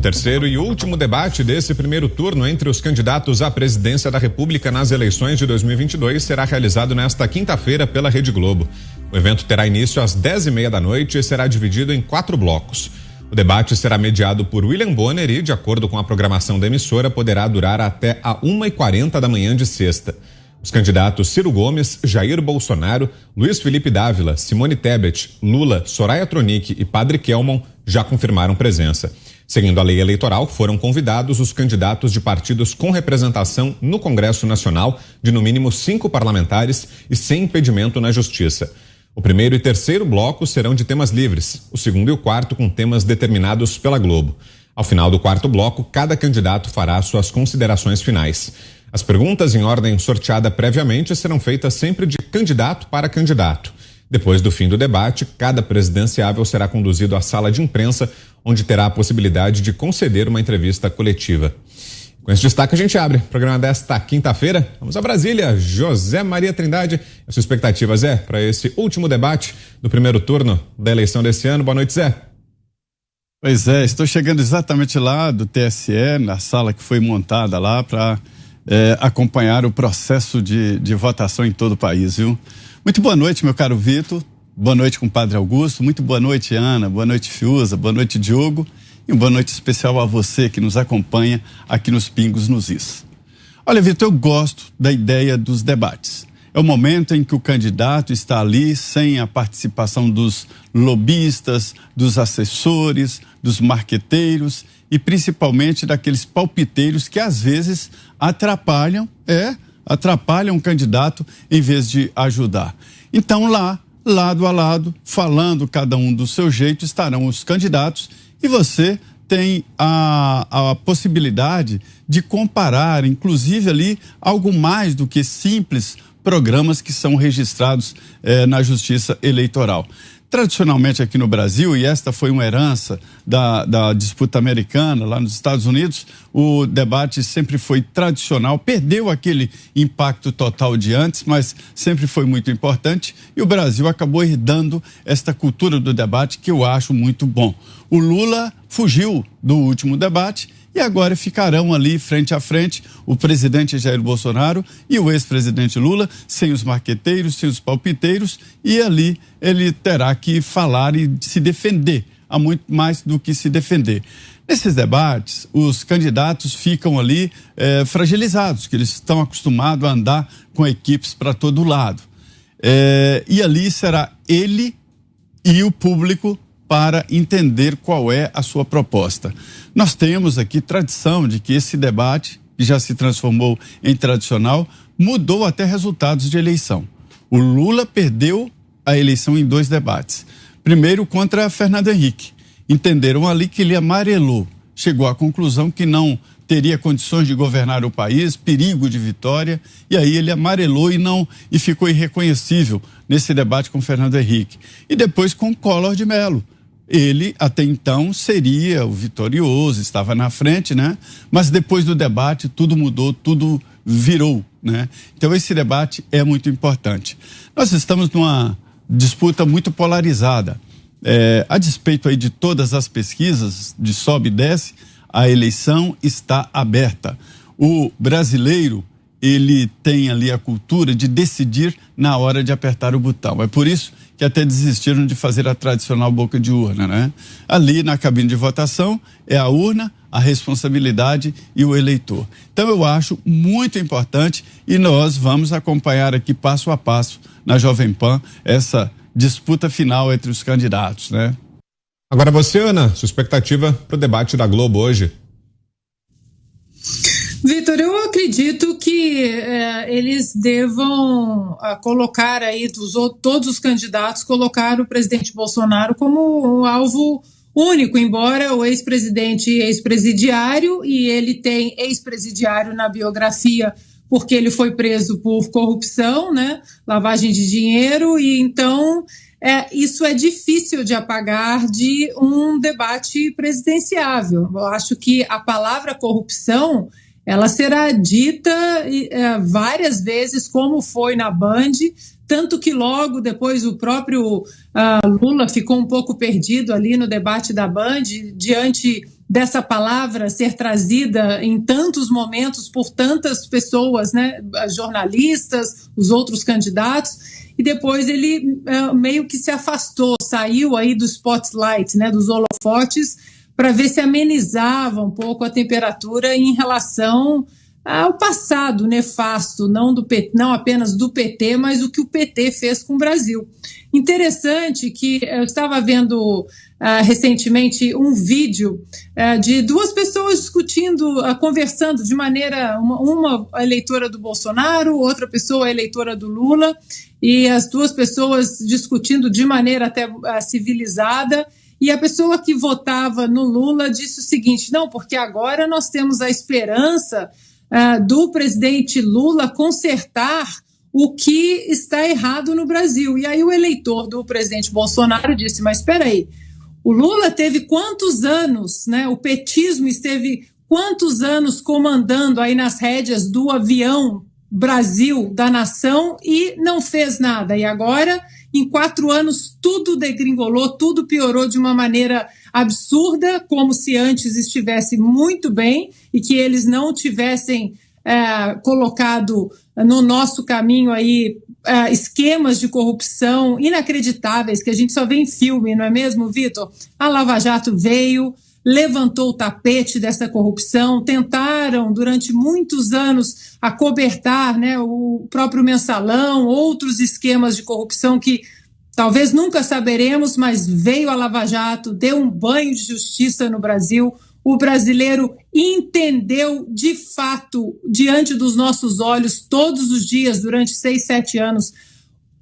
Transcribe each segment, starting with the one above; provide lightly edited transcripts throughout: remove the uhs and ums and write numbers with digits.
terceiro e último debate desse primeiro turno entre os candidatos à presidência da República nas eleições de 2022 será realizado nesta quinta-feira pela Rede Globo. O evento terá início às 10h30 da noite e será dividido em 4 blocos. O debate será mediado por William Bonner e, de acordo com a programação da emissora, poderá durar até a 1h40 da manhã de sexta. Os candidatos Ciro Gomes, Jair Bolsonaro, Luiz Felipe Dávila, Simone Tebet, Lula, Soraya Tronic e Padre Kelmon já confirmaram presença. Seguindo a lei eleitoral, foram convidados os candidatos de partidos com representação no Congresso Nacional de no mínimo 5 parlamentares e sem impedimento na Justiça. O primeiro e terceiro bloco serão de temas livres, o segundo e o quarto com temas determinados pela Globo. Ao final do quarto bloco, cada candidato fará suas considerações finais. As perguntas em ordem sorteada previamente serão feitas sempre de candidato para candidato. Depois do fim do debate, cada presidenciável será conduzido à sala de imprensa, onde terá a possibilidade de conceder uma entrevista coletiva. Com esse destaque, a gente abre o programa desta quinta-feira. Vamos a Brasília. José Maria Trindade, a sua expectativa, Zé, para esse último debate do primeiro turno da eleição desse ano. Boa noite, Zé. Pois é, estou chegando exatamente lá do TSE, na sala que foi montada lá para acompanhar o processo de votação em todo o país, viu? Muito boa noite, meu caro Vitor. Boa noite, compadre Augusto. Muito boa noite, Ana. Boa noite, Fiuza. Boa noite, Diogo. E uma boa noite especial a você que nos acompanha aqui nos Pingos nos Is. Olha, Vitor, eu gosto da ideia dos debates. É o momento em que o candidato está ali sem a participação dos lobistas, dos assessores, dos marqueteiros e principalmente daqueles palpiteiros que às vezes atrapalham o candidato em vez de ajudar. Então lá, lado a lado, falando cada um do seu jeito, estarão os candidatos e você tem a possibilidade de comparar, inclusive ali, algo mais do que simples programas que são registrados na Justiça Eleitoral. Tradicionalmente aqui no Brasil, e esta foi uma herança da disputa americana lá nos Estados Unidos, o debate sempre foi tradicional, perdeu aquele impacto total de antes, mas sempre foi muito importante e o Brasil acabou herdando esta cultura do debate que eu acho muito bom. O Lula fugiu do último debate e agora ficarão ali frente a frente o presidente Jair Bolsonaro e o ex-presidente Lula, sem os marqueteiros, sem os palpiteiros, e ali ele terá que falar e se defender, há muito mais do que se defender. Nesses debates, os candidatos ficam ali fragilizados, que eles estão acostumados a andar com equipes para todo lado. E ali será ele e o público para entender qual é a sua proposta. Nós temos aqui tradição de que esse debate, que já se transformou em tradicional, mudou até resultados de eleição. O Lula perdeu a eleição em 2 debates. Primeiro contra Fernando Henrique. Entenderam ali que ele amarelou. Chegou à conclusão que não teria condições de governar o país, perigo de vitória, e aí ele amarelou e ficou irreconhecível nesse debate com Fernando Henrique. E depois com Collor de Mello. Ele, até então, seria o vitorioso, estava na frente, né? Mas depois do debate, tudo mudou, tudo virou, né? Então, esse debate é muito importante. Nós estamos numa disputa muito polarizada. A despeito aí de todas as pesquisas, de sobe e desce, a eleição está aberta. O brasileiro, ele tem ali a cultura de decidir na hora de apertar o botão. É por isso que até desistiram de fazer a tradicional boca de urna, né? Ali na cabine de votação é a urna, a responsabilidade e o eleitor. Então eu acho muito importante e nós vamos acompanhar aqui passo a passo na Jovem Pan essa disputa final entre os candidatos, né? Agora você, Ana, sua expectativa para o debate da Globo hoje? Vitor, eu acredito que eles devam colocar aí, todos os candidatos, colocar o presidente Bolsonaro como um alvo único, embora o ex-presidente ex-presidiário, e ele tem ex-presidiário na biografia porque ele foi preso por corrupção, né, lavagem de dinheiro, e então isso é difícil de apagar de um debate presidenciável. Eu acho que a palavra corrupção ela será dita várias vezes, como foi na Band, tanto que logo depois o próprio Lula ficou um pouco perdido ali no debate da Band, diante dessa palavra ser trazida em tantos momentos por tantas pessoas, né, jornalistas, os outros candidatos, e depois ele meio que se afastou, saiu aí do spotlight, né, dos holofotes, para ver se amenizava um pouco a temperatura em relação ao passado nefasto, não apenas do PT, mas o que o PT fez com o Brasil. Interessante que eu estava vendo recentemente um vídeo de duas pessoas discutindo, conversando de maneira, uma eleitora do Bolsonaro, outra pessoa eleitora do Lula, e as duas pessoas discutindo de maneira até civilizada, e a pessoa que votava no Lula disse o seguinte: não, porque agora nós temos a esperança do presidente Lula consertar o que está errado no Brasil. E aí o eleitor do presidente Bolsonaro disse: mas espera aí, o Lula teve quantos anos, né? O petismo esteve quantos anos comandando aí nas rédeas do avião Brasil da nação e não fez nada. E agora, em 4 anos, tudo degringolou, tudo piorou de uma maneira absurda, como se antes estivesse muito bem e que eles não tivessem colocado no nosso caminho aí esquemas de corrupção inacreditáveis que a gente só vê em filme, não é mesmo, Vitor? A Lava Jato veio, levantou o tapete dessa corrupção, tentaram durante muitos anos acobertar, né, o próprio mensalão, outros esquemas de corrupção que talvez nunca saberemos, mas veio a Lava Jato, deu um banho de justiça no Brasil. O brasileiro entendeu de fato, diante dos nossos olhos, todos os dias, durante 6, 7 anos,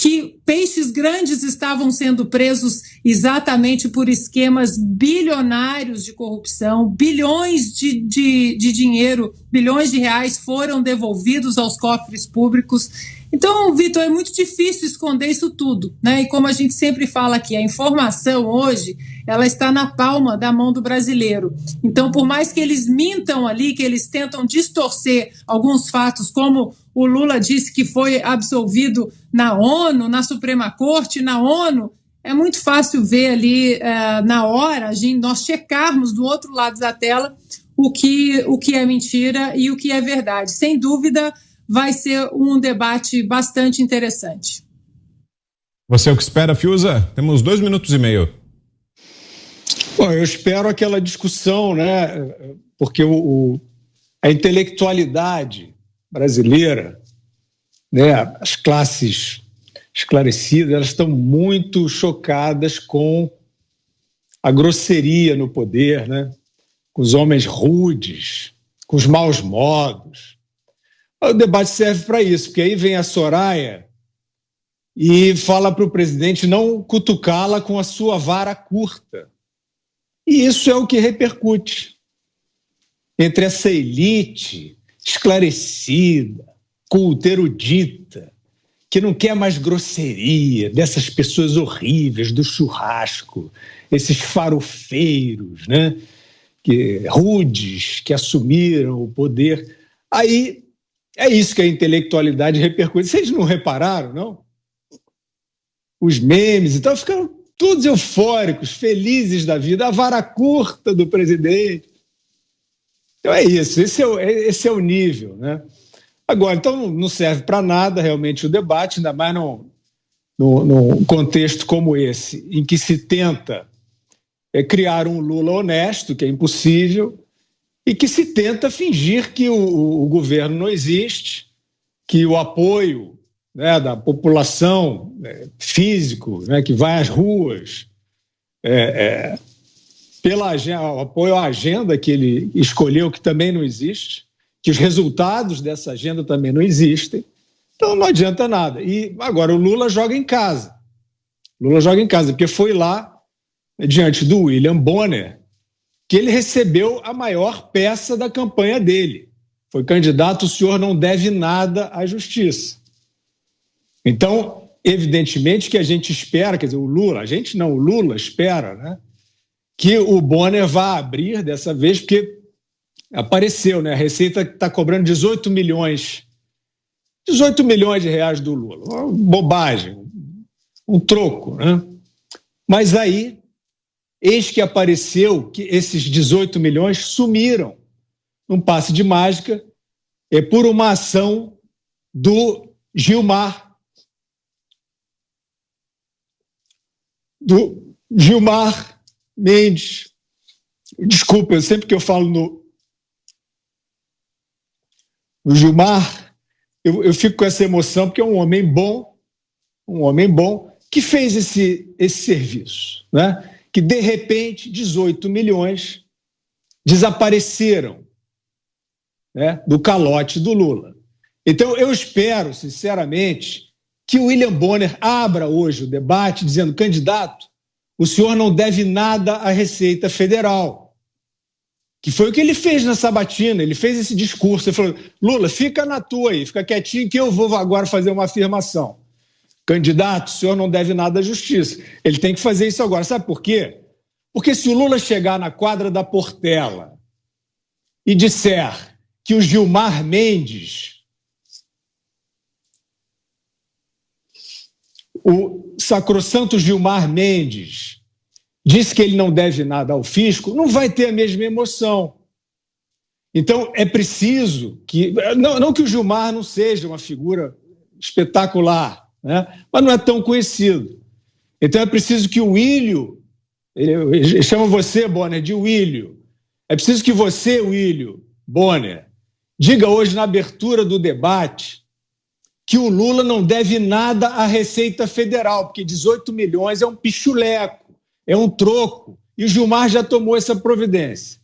que peixes grandes estavam sendo presos exatamente por esquemas bilionários de corrupção, bilhões de dinheiro, bilhões de reais foram devolvidos aos cofres públicos. Então, Vitor, é muito difícil esconder isso tudo, né? E como a gente sempre fala aqui, a informação hoje, ela está na palma da mão do brasileiro. Então, por mais que eles mintam ali, que eles tentam distorcer alguns fatos, como o Lula disse que foi absolvido na ONU, na Suprema Corte, na ONU, é muito fácil ver ali na hora, nós checarmos do outro lado da tela o que é mentira e o que é verdade. Sem dúvida, vai ser um debate bastante interessante. Você é o que espera, Fiuza? Temos 2 minutos e meio. Bom, eu espero aquela discussão, né? Porque a intelectualidade brasileira, né? As classes esclarecidas, elas estão muito chocadas com a grosseria no poder, né? Com os homens rudes, com os maus modos. O debate serve para isso, porque aí vem a Soraya e fala para o presidente não cutucá-la com a sua vara curta. E isso é o que repercute entre essa elite esclarecida, culta, erudita, que não quer mais grosseria dessas pessoas horríveis do churrasco, esses farofeiros, né, rudes, que assumiram o poder. Aí é isso que a intelectualidade repercute. Vocês não repararam, não? Os memes e tal ficaram todos eufóricos, felizes da vida, a vara curta do presidente. Então é isso, esse é o nível, né? Agora, então não serve para nada realmente o debate, ainda mais num contexto como esse, em que se tenta criar um Lula honesto, que é impossível, e que se tenta fingir que o governo não existe, que o apoio, né, da população físico, né, que vai às ruas, o apoio à agenda que ele escolheu, que também não existe, que os resultados dessa agenda também não existem, então não adianta nada. E agora o Lula joga em casa. Porque foi lá, diante do William Bonner, que ele recebeu a maior peça da campanha dele. Foi candidato, o senhor não deve nada à justiça. Então, evidentemente que a gente espera, quer dizer, o Lula espera, né, que o Bonner vá abrir dessa vez, porque apareceu, né, a Receita está cobrando 18 milhões de reais do Lula. Uma bobagem, um troco, né? Mas aí eis que apareceu que esses 18 milhões sumiram num passe de mágica por uma ação do Gilmar Mendes. Desculpa, sempre que eu falo no Gilmar, eu fico com essa emoção, porque é um homem bom, que fez esse serviço, né? Que, de repente, 18 milhões desapareceram, né, do calote do Lula. Então, eu espero, sinceramente, que o William Bonner abra hoje o debate dizendo: candidato, o senhor não deve nada à Receita Federal. Que foi o que ele fez na sabatina, ele fez esse discurso, ele falou: Lula, fica na tua aí, fica quietinho que eu vou agora fazer uma afirmação. Candidato, o senhor não deve nada à justiça. Ele tem que fazer isso agora. Sabe por quê? Porque se o Lula chegar na quadra da Portela e disser que o Gilmar Mendes, o sacrossanto Gilmar Mendes, disse que ele não deve nada ao fisco, não vai ter a mesma emoção. Então, é preciso que... Não que o Gilmar não seja uma figura espetacular, né? Mas não é tão conhecido. Então, é preciso que o Willio... Ele chama você, Bonner, de Willio. É preciso que você, Willio Bonner, diga hoje na abertura do debate que o Lula não deve nada à Receita Federal, porque 18 milhões é um pichuleco, é um troco, e o Gilmar já tomou essa providência.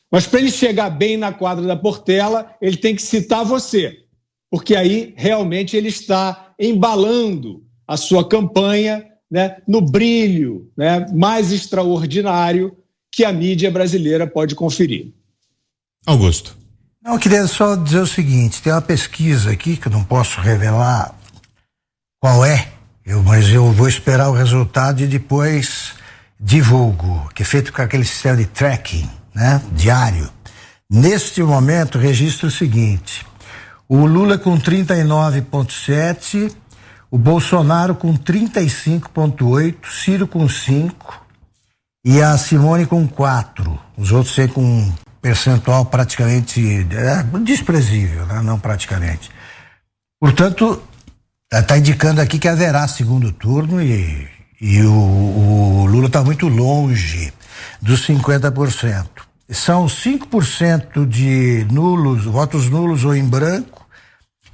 Mas para ele chegar bem na quadra da Portela, ele tem que citar você, porque aí realmente ele está embalando a sua campanha, né, no brilho, né, mais extraordinário que a mídia brasileira pode conferir. Augusto. Não, eu queria só dizer o seguinte: tem uma pesquisa aqui que eu não posso revelar qual é, mas eu vou esperar o resultado e depois divulgo, que é feito com aquele sistema de tracking, né, diário. Neste momento, registra o seguinte: o Lula com 39,7%, o Bolsonaro com 35,8%, Ciro com 5% e a Simone com 4%. Os outros têm com um percentual praticamente desprezível, né? Não praticamente. Portanto, está indicando aqui que haverá segundo turno e o Lula está muito longe dos 50%. São 5% de nulos, votos nulos ou em branco,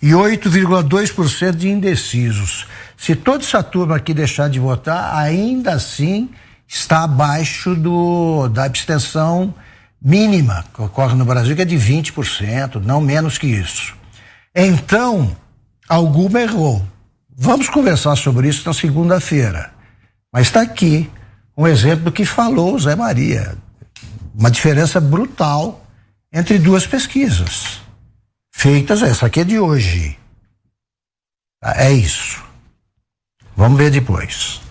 e 8,2% de indecisos. Se toda essa turma aqui deixar de votar, ainda assim está abaixo da abstenção mínima que ocorre no Brasil, que é de 20%, não menos que isso. Então, alguma errou. Vamos conversar sobre isso na segunda-feira. Mas está aqui um exemplo do que falou o Zé Maria. Uma diferença brutal entre duas pesquisas feitas, essa aqui é de hoje. É isso. Vamos ver depois.